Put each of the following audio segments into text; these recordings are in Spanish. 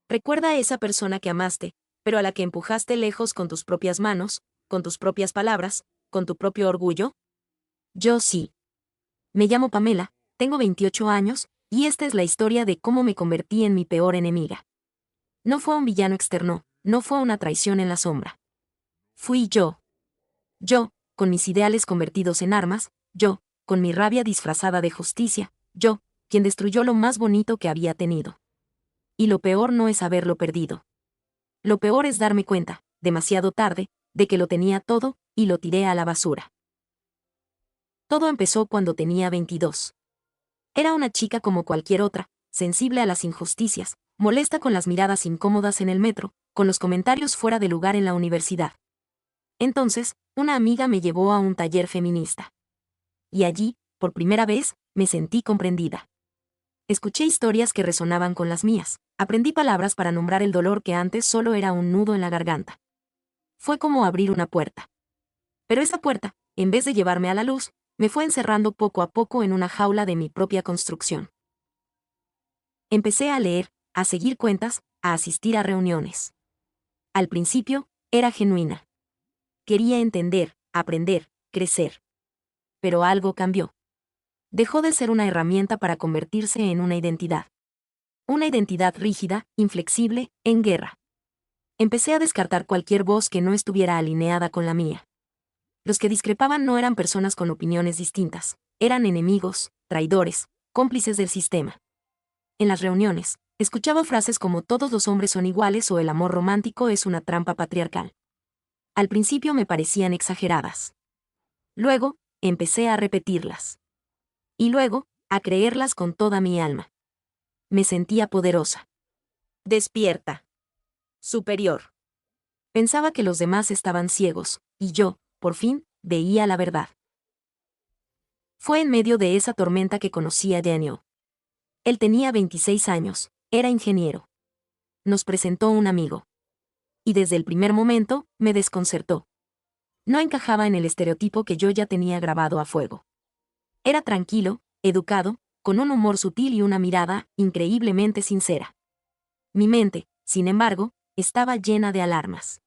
Recuerda a esa persona que amaste, pero a la que empujaste lejos con tus propias manos, con tus propias palabras, con tu propio orgullo. Yo sí. Me llamo Pamela, tengo 28 años, y esta es la historia de cómo me convertí en mi peor enemiga. No fue un villano externo, no fue una traición en la sombra. Fui yo. Yo, con mis ideales convertidos en armas, yo, con mi rabia disfrazada de justicia, yo, quien destruyó lo más bonito que había tenido. Y lo peor no es haberlo perdido. Lo peor es darme cuenta, demasiado tarde, de que lo tenía todo, y lo tiré a la basura. Todo empezó cuando tenía 22. Era una chica como cualquier otra, sensible a las injusticias, molesta con las miradas incómodas en el metro, con los comentarios fuera de lugar en la universidad. Entonces, una amiga me llevó a un taller feminista. Y allí, por primera vez, me sentí comprendida. Escuché historias que resonaban con las mías, aprendí palabras para nombrar el dolor que antes solo era un nudo en la garganta. Fue como abrir una puerta. Pero esa puerta, en vez de llevarme a la luz, me fue encerrando poco a poco en una jaula de mi propia construcción. Empecé a leer, a seguir cuentas, a asistir a reuniones. Al principio, era genuina. Quería entender, aprender, crecer. Pero algo cambió. Dejó de ser una herramienta para convertirse en una identidad. Una identidad rígida, inflexible, en guerra. Empecé a descartar cualquier voz que no estuviera alineada con la mía. Los que discrepaban no eran personas con opiniones distintas, eran enemigos, traidores, cómplices del sistema. En las reuniones, escuchaba frases como todos los hombres son iguales o el amor romántico es una trampa patriarcal. Al principio me parecían exageradas. Luego, empecé a repetirlas. Y luego, a creerlas con toda mi alma. Me sentía poderosa. Despierta. Superior. Pensaba que los demás estaban ciegos, y yo, por fin, veía la verdad. Fue en medio de esa tormenta que conocí a Daniel. Él tenía 26 años, era ingeniero. Nos presentó un amigo. Y desde el primer momento, me desconcertó. No encajaba en el estereotipo que yo ya tenía grabado a fuego. Era tranquilo, educado, con un humor sutil y una mirada increíblemente sincera. Mi mente, sin embargo, estaba llena de alarmas.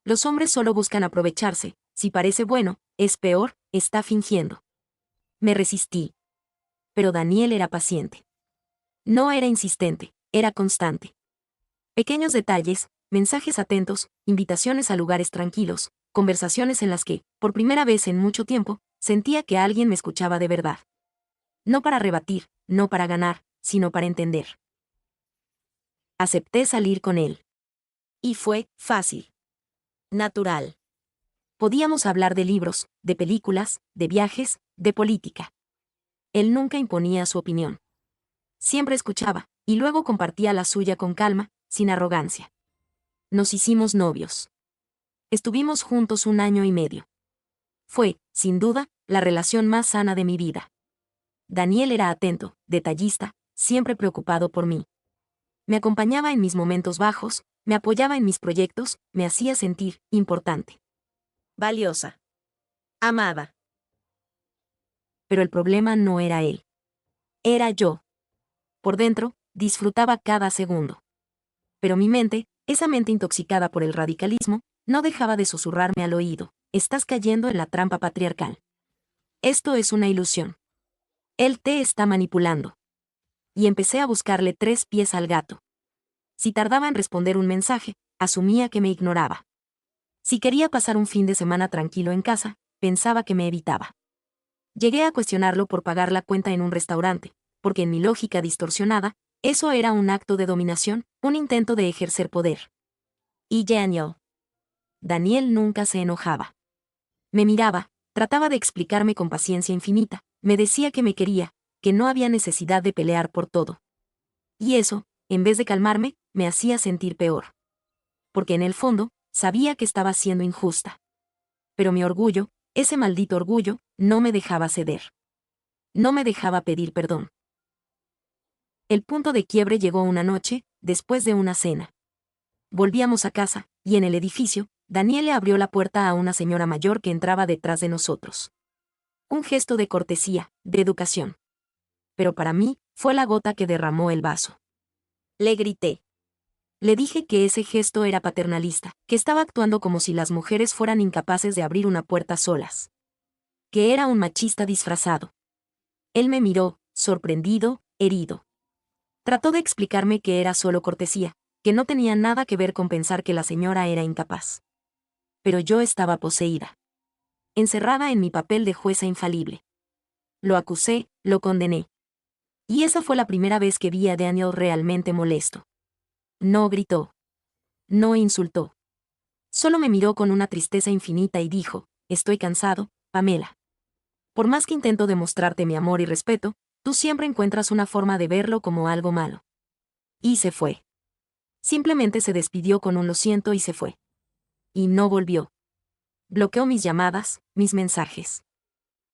Los hombres solo buscan aprovecharse, si parece bueno, es peor, está fingiendo. Me resistí. Pero Daniel era paciente. No era insistente, era constante. Pequeños detalles, mensajes atentos, invitaciones a lugares tranquilos, conversaciones en las que, por primera vez en mucho tiempo, sentía que alguien me escuchaba de verdad. No para rebatir, no para ganar, sino para entender. Acepté salir con él. Y fue fácil. Natural. Podíamos hablar de libros, de películas, de viajes, de política. Él nunca imponía su opinión. Siempre escuchaba, y luego compartía la suya con calma, sin arrogancia. Nos hicimos novios. Estuvimos juntos 1 año y medio. Fue, sin duda, la relación más sana de mi vida. Daniel era atento, detallista, siempre preocupado por mí. Me acompañaba en mis momentos bajos, me apoyaba en mis proyectos, me hacía sentir importante. Valiosa. Amada. Pero el problema no era él. Era yo. Por dentro, disfrutaba cada segundo. Pero mi mente, esa mente intoxicada por el radicalismo, no dejaba de susurrarme al oído: estás cayendo en la trampa patriarcal. Esto es una ilusión. Él te está manipulando. Y empecé a buscarle 3 pies al gato. Si tardaba en responder un mensaje, asumía que me ignoraba. Si quería pasar un fin de semana tranquilo en casa, pensaba que me evitaba. Llegué a cuestionarlo por pagar la cuenta en un restaurante, porque en mi lógica distorsionada, eso era un acto de dominación, un intento de ejercer poder. Y Daniel nunca se enojaba. Me miraba, trataba de explicarme con paciencia infinita, me decía que me quería, que no había necesidad de pelear por todo. Y eso, en vez de calmarme, me hacía sentir peor. Porque en el fondo, sabía que estaba siendo injusta. Pero mi orgullo, ese maldito orgullo, no me dejaba ceder. No me dejaba pedir perdón. El punto de quiebre llegó una noche, después de una cena. Volvíamos a casa, y en el edificio, Daniel le abrió la puerta a una señora mayor que entraba detrás de nosotros. Un gesto de cortesía, de educación. Pero para mí, fue la gota que derramó el vaso. Le grité. Le dije que ese gesto era paternalista, que estaba actuando como si las mujeres fueran incapaces de abrir una puerta solas. Que era un machista disfrazado. Él me miró, sorprendido, herido. Trató de explicarme que era solo cortesía, que no tenía nada que ver con pensar que la señora era incapaz. Pero yo estaba poseída. Encerrada en mi papel de jueza infalible. Lo acusé, lo condené. Y esa fue la primera vez que vi a Daniel realmente molesto. No gritó. No insultó. Solo me miró con una tristeza infinita y dijo, estoy cansado, Pamela. Por más que intento demostrarte mi amor y respeto, tú siempre encuentras una forma de verlo como algo malo. Y se fue. Simplemente se despidió con un lo siento y se fue. Y no volvió. Bloqueó mis llamadas, mis mensajes.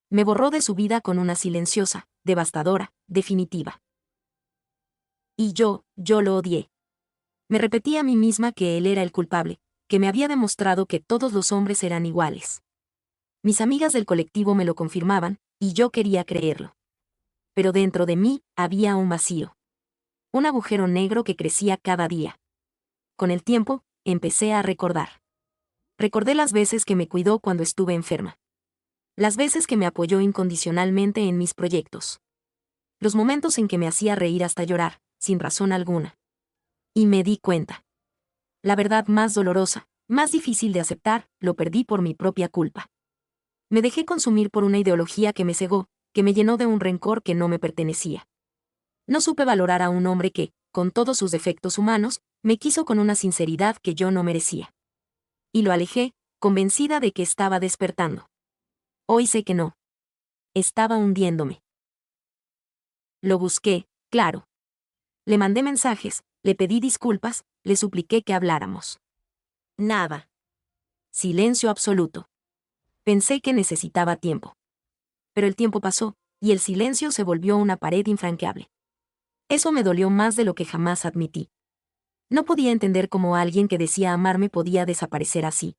Me borró de su vida con una silenciosa, devastadora, definitiva. Y yo lo odié. Me repetí a mí misma que él era el culpable, que me había demostrado que todos los hombres eran iguales. Mis amigas del colectivo me lo confirmaban, y yo quería creerlo. Pero dentro de mí había un vacío. Un agujero negro que crecía cada día. Con el tiempo, empecé a recordar. Recordé las veces que me cuidó cuando estuve enferma. Las veces que me apoyó incondicionalmente en mis proyectos. Los momentos en que me hacía reír hasta llorar, sin razón alguna. Y me di cuenta. La verdad más dolorosa, más difícil de aceptar, lo perdí por mi propia culpa. Me dejé consumir por una ideología que me cegó, que me llenó de un rencor que no me pertenecía. No supe valorar a un hombre que, con todos sus defectos humanos, me quiso con una sinceridad que yo no merecía. Y lo alejé, convencida de que estaba despertando. Hoy sé que no. Estaba hundiéndome. Lo busqué, claro. Le mandé mensajes, le pedí disculpas, le supliqué que habláramos. Nada. Silencio absoluto. Pensé que necesitaba tiempo. Pero el tiempo pasó, y el silencio se volvió una pared infranqueable. Eso me dolió más de lo que jamás admití. No podía entender cómo alguien que decía amarme podía desaparecer así.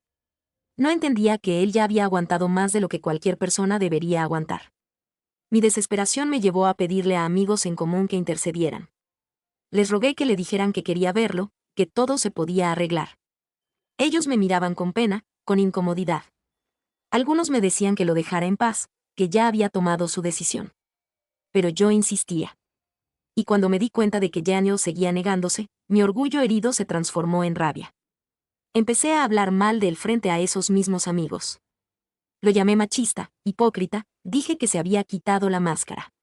No entendía que él ya había aguantado más de lo que cualquier persona debería aguantar. Mi desesperación me llevó a pedirle a amigos en común que intercedieran. Les rogué que le dijeran que quería verlo, que todo se podía arreglar. Ellos me miraban con pena, con incomodidad. Algunos me decían que lo dejara en paz, que ya había tomado su decisión. Pero yo insistía. Y cuando me di cuenta de que Daniel seguía negándose, mi orgullo herido se transformó en rabia. Empecé a hablar mal de él frente a esos mismos amigos. Lo llamé machista, hipócrita, dije que se había quitado la máscara.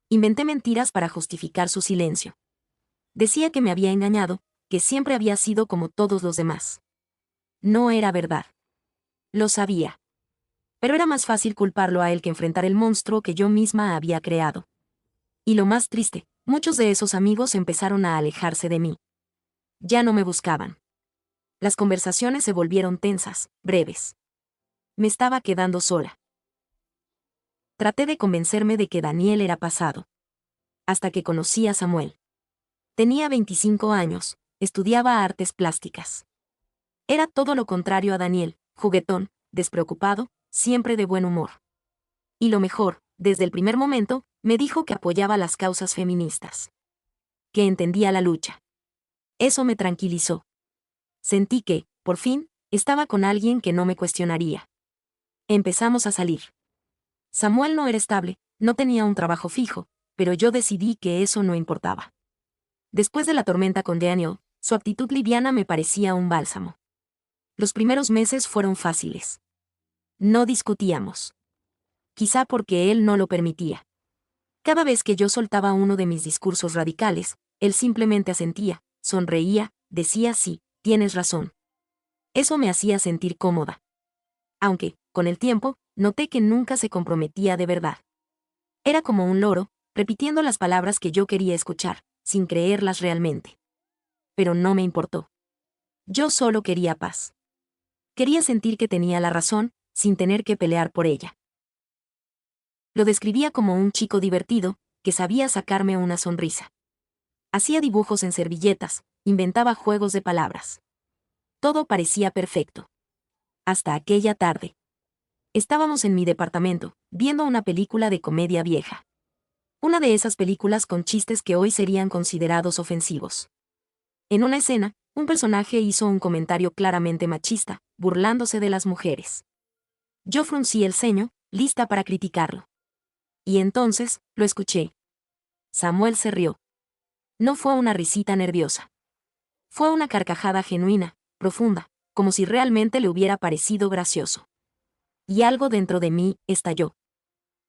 Inventé mentiras para justificar su silencio. Decía que me había engañado, que siempre había sido como todos los demás. No era verdad. Lo sabía. Pero era más fácil culparlo a él que enfrentar el monstruo que yo misma había creado. Y lo más triste, muchos de esos amigos empezaron a alejarse de mí. Ya no me buscaban. Las conversaciones se volvieron tensas, breves. Me estaba quedando sola. Traté de convencerme de que Daniel era pasado. Hasta que conocí a Samuel. Tenía 25 años, estudiaba artes plásticas. Era todo lo contrario a Daniel, juguetón, despreocupado, siempre de buen humor. Y lo mejor, desde el primer momento, me dijo que apoyaba las causas feministas. Que entendía la lucha. Eso me tranquilizó. Sentí que, por fin, estaba con alguien que no me cuestionaría. Empezamos a salir. Samuel no era estable, no tenía un trabajo fijo, pero yo decidí que eso no importaba. Después de la tormenta con Daniel, su actitud liviana me parecía un bálsamo. Los primeros meses fueron fáciles. No discutíamos. Quizá porque él no lo permitía. Cada vez que yo soltaba uno de mis discursos radicales, él simplemente asentía, sonreía, decía sí, tienes razón. Eso me hacía sentir cómoda. Aunque, con el tiempo, noté que nunca se comprometía de verdad. Era como un loro, repitiendo las palabras que yo quería escuchar, sin creerlas realmente. Pero no me importó. Yo solo quería paz. Quería sentir que tenía la razón, sin tener que pelear por ella. Lo describía como un chico divertido, que sabía sacarme una sonrisa. Hacía dibujos en servilletas, inventaba juegos de palabras. Todo parecía perfecto. Hasta aquella tarde. Estábamos en mi departamento, viendo una película de comedia vieja. Una de esas películas con chistes que hoy serían considerados ofensivos. En una escena, un personaje hizo un comentario claramente machista, burlándose de las mujeres. Yo fruncí el ceño, lista para criticarlo. Y entonces, lo escuché. Samuel se rió. No fue una risita nerviosa. Fue una carcajada genuina, profunda, como si realmente le hubiera parecido gracioso. Y algo dentro de mí estalló.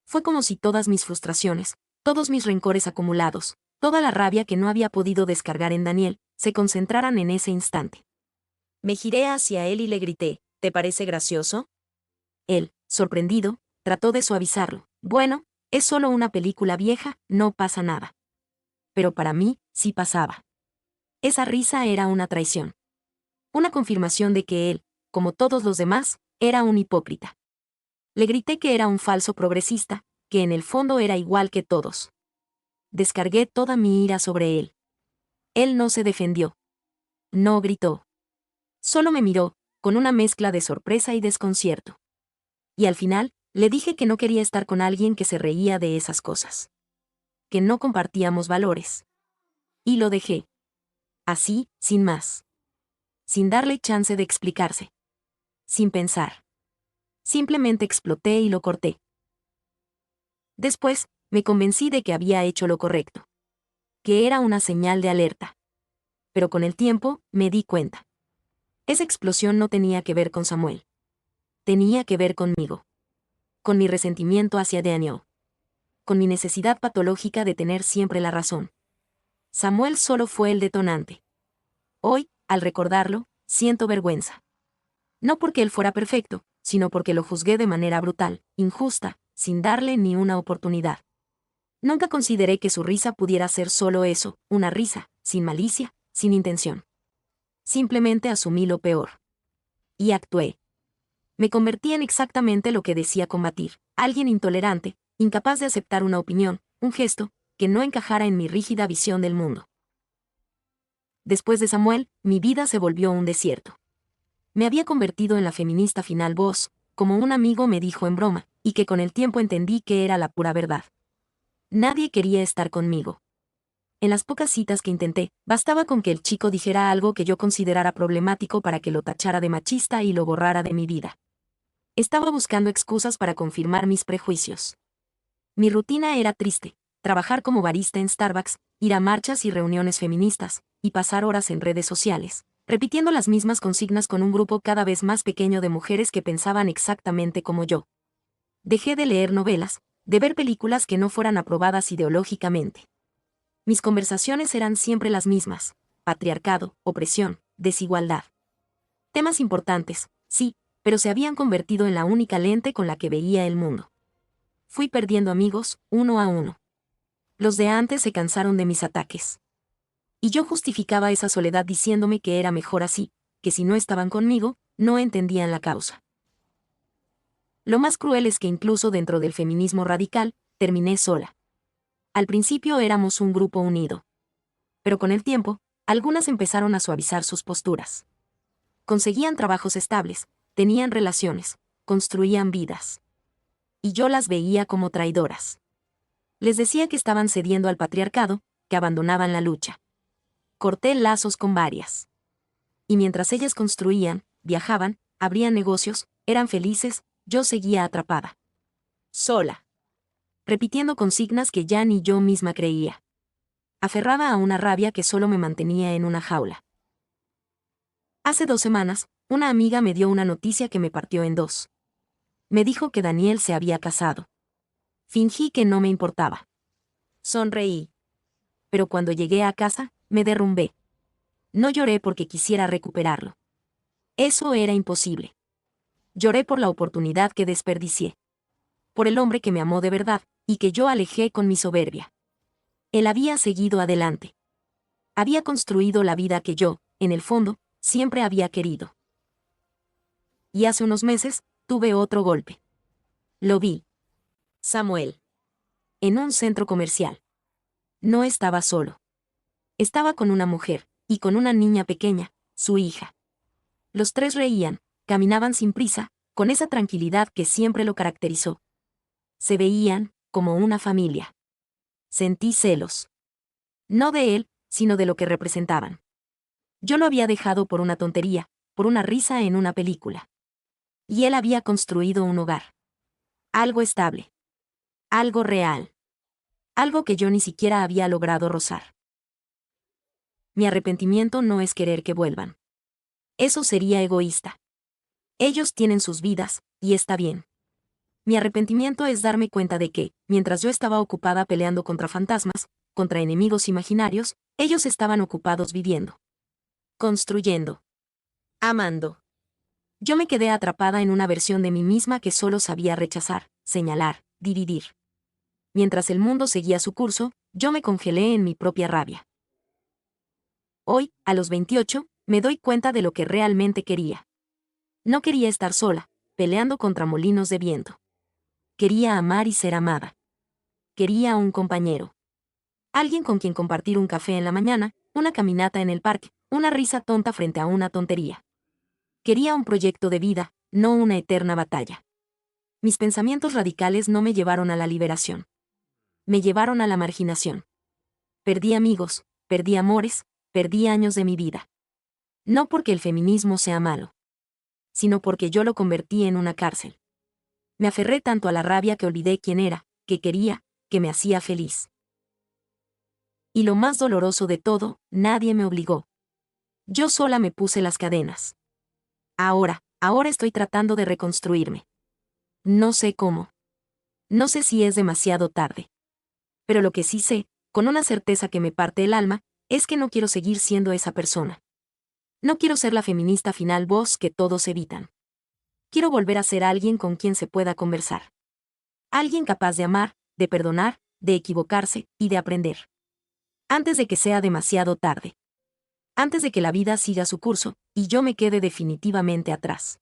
Fue como si todas mis frustraciones, todos mis rencores acumulados, toda la rabia que no había podido descargar en Daniel, se concentraran en ese instante. Me giré hacia él y le grité, ¿te parece gracioso? Él, sorprendido, trató de suavizarlo. Bueno, es solo una película vieja, no pasa nada. Pero para mí, sí pasaba. Esa risa era una traición. Una confirmación de que él, como todos los demás, era un hipócrita. Le grité que era un falso progresista, que en el fondo era igual que todos. Descargué toda mi ira sobre él. Él no se defendió. No gritó. Solo me miró, con una mezcla de sorpresa y desconcierto. Y al final, le dije que no quería estar con alguien que se reía de esas cosas. Que no compartíamos valores. Y lo dejé. Así, sin más. Sin darle chance de explicarse. Sin pensar. Simplemente exploté y lo corté. Después, me convencí de que había hecho lo correcto. Que era una señal de alerta. Pero con el tiempo, me di cuenta. Esa explosión no tenía que ver con Samuel. Tenía que ver conmigo. Con mi resentimiento hacia Daniel. Con mi necesidad patológica de tener siempre la razón. Samuel solo fue el detonante. Hoy, al recordarlo, siento vergüenza. No porque él fuera perfecto, sino porque lo juzgué de manera brutal, injusta, sin darle ni una oportunidad. Nunca consideré que su risa pudiera ser solo eso, una risa, sin malicia, sin intención. Simplemente asumí lo peor. Y actué. Me convertí en exactamente lo que decía combatir, alguien intolerante, incapaz de aceptar una opinión, un gesto, que no encajara en mi rígida visión del mundo. Después de Samuel, mi vida se volvió un desierto. Me había convertido en la feminista final voz, como un amigo me dijo en broma, y que con el tiempo entendí que era la pura verdad. Nadie quería estar conmigo. En las pocas citas que intenté, bastaba con que el chico dijera algo que yo considerara problemático para que lo tachara de machista y lo borrara de mi vida. Estaba buscando excusas para confirmar mis prejuicios. Mi rutina era triste: trabajar como barista en Starbucks, ir a marchas y reuniones feministas, y pasar horas en redes sociales, repitiendo las mismas consignas con un grupo cada vez más pequeño de mujeres que pensaban exactamente como yo. Dejé de leer novelas, de ver películas que no fueran aprobadas ideológicamente. Mis conversaciones eran siempre las mismas: patriarcado, opresión, desigualdad. Temas importantes, sí, pero se habían convertido en la única lente con la que veía el mundo. Fui perdiendo amigos, uno a uno. Los de antes se cansaron de mis ataques. Y yo justificaba esa soledad diciéndome que era mejor así, que si no estaban conmigo, no entendían la causa. Lo más cruel es que incluso dentro del feminismo radical, terminé sola. Al principio éramos un grupo unido. Pero con el tiempo, algunas empezaron a suavizar sus posturas. Conseguían trabajos estables, tenían relaciones, construían vidas. Y yo las veía como traidoras. Les decía que estaban cediendo al patriarcado, que abandonaban la lucha. Corté lazos con varias. Y mientras ellas construían, viajaban, abrían negocios, eran felices, yo seguía atrapada. Sola. Repitiendo consignas que ya ni yo misma creía. Aferrada a una rabia que solo me mantenía en una jaula. Hace 2 semanas, una amiga me dio una noticia que me partió en dos. Me dijo que Daniel se había casado. Fingí que no me importaba. Sonreí. Pero cuando llegué a casa, me derrumbé. No lloré porque quisiera recuperarlo. Eso era imposible. Lloré por la oportunidad que desperdicié. Por el hombre que me amó de verdad, y que yo alejé con mi soberbia. Él había seguido adelante. Había construido la vida que yo, en el fondo, siempre había querido. Y hace unos meses, tuve otro golpe. Lo vi. Samuel. En un centro comercial. No estaba solo. Estaba con una mujer, y con una niña pequeña, su hija. Los tres reían, caminaban sin prisa, con esa tranquilidad que siempre lo caracterizó. Se veían como una familia. Sentí celos. No de él, sino de lo que representaban. Yo lo había dejado por una tontería, por una risa en una película. Y él había construido un hogar. Algo estable. Algo real. Algo que yo ni siquiera había logrado rozar. Mi arrepentimiento no es querer que vuelvan. Eso sería egoísta. Ellos tienen sus vidas, y está bien. Mi arrepentimiento es darme cuenta de que, mientras yo estaba ocupada peleando contra fantasmas, contra enemigos imaginarios, ellos estaban ocupados viviendo. Construyendo. Amando. Yo me quedé atrapada en una versión de mí misma que solo sabía rechazar, señalar, dividir. Mientras el mundo seguía su curso, yo me congelé en mi propia rabia. Hoy, a los 28, me doy cuenta de lo que realmente quería. No quería estar sola, peleando contra molinos de viento. Quería amar y ser amada. Quería un compañero. Alguien con quien compartir un café en la mañana, una caminata en el parque, una risa tonta frente a una tontería. Quería un proyecto de vida, no una eterna batalla. Mis pensamientos radicales no me llevaron a la liberación. Me llevaron a la marginación. Perdí amigos, perdí amores, perdí años de mi vida. No porque el feminismo sea malo, sino porque yo lo convertí en una cárcel. Me aferré tanto a la rabia que olvidé quién era, qué quería, que me hacía feliz. Y lo más doloroso de todo, nadie me obligó. Yo sola me puse las cadenas. Ahora estoy tratando de reconstruirme. No sé cómo. No sé si es demasiado tarde. Pero lo que sí sé, con una certeza que me parte el alma, es que no quiero seguir siendo esa persona. No quiero ser la feminista final voz que todos evitan. Quiero volver a ser alguien con quien se pueda conversar. Alguien capaz de amar, de perdonar, de equivocarse y de aprender. Antes de que sea demasiado tarde. Antes de que la vida siga su curso, y yo me quede definitivamente atrás.